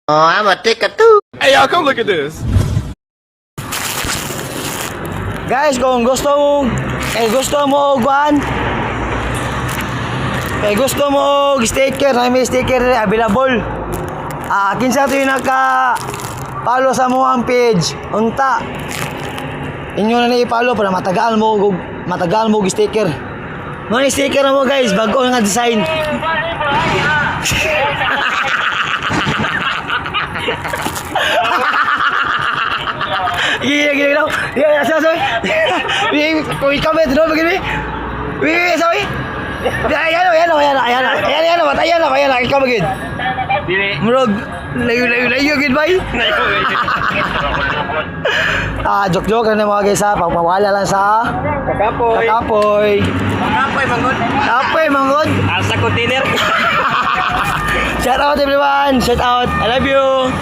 Oh, I'm a ticker too. Hey, y'all, come look at this. Guys, kung gusto mo guan, gusto mo sticker, may sticker available. Kinsa to yung naka-follow sa mo ang page, unta. Inyo na i-follow para matagal mo sticker. Mga sticker na mo guys, bago nga design. Gila daw. Ya, sabi. Kung ikaw ba dito begini? Sabi. Ayan, ikaw begin. Murag layo gid bay. Joke na mga guys ha, pagpawala lang sa Kapoy manggod. Asa container. Shout out everyone, shout out. I love you.